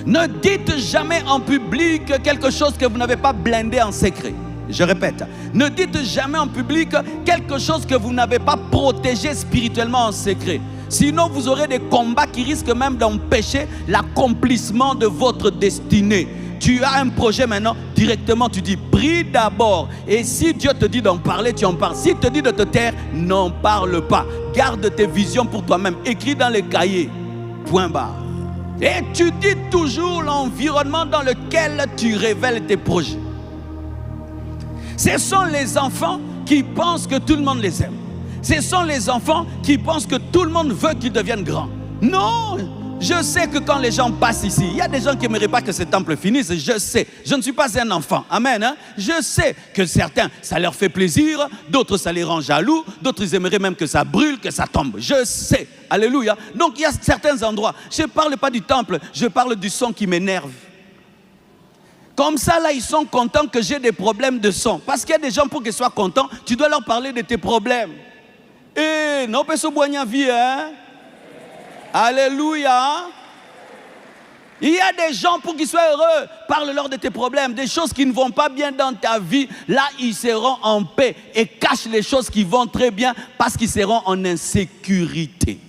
Ne dites jamais en public quelque chose que vous n'avez pas blindé en secret. Je répète, ne dites jamais en public quelque chose que vous n'avez pas protégé spirituellement en secret. Sinon, vous aurez des combats qui risquent même d'empêcher l'accomplissement de votre destinée. Tu as un projet maintenant, directement tu dis, prie d'abord. Et si Dieu te dit d'en parler, tu en parles. S'il te dit de te taire, n'en parle pas. Garde tes visions pour toi-même. Écris dans les cahiers. Point barre. Étudie toujours l'environnement dans lequel tu révèles tes projets. Ce sont les enfants qui pensent que tout le monde les aime. Ce sont les enfants qui pensent que tout le monde veut qu'ils deviennent grands. Non, je sais que quand les gens passent ici, il y a des gens qui n'aimeraient pas que ce temple finisse. Je sais, je ne suis pas un enfant. Amen. Hein? Je sais que certains, ça leur fait plaisir. D'autres, ça les rend jaloux. D'autres, ils aimeraient même que ça brûle, que ça tombe. Je sais. Alléluia. Donc, il y a certains endroits. Je ne parle pas du temple. Je parle du son qui m'énerve. Comme ça, là, ils sont contents que j'ai des problèmes de son. Parce qu'il y a des gens, pour qu'ils soient contents, tu dois leur parler de tes problèmes. Et non, pas se boigner vie, hein? Alléluia. Il y a des gens, pour qu'ils soient heureux, parle-leur de tes problèmes, des choses qui ne vont pas bien dans ta vie. Là, ils seront en paix et cachent les choses qui vont très bien parce qu'ils seront en insécurité.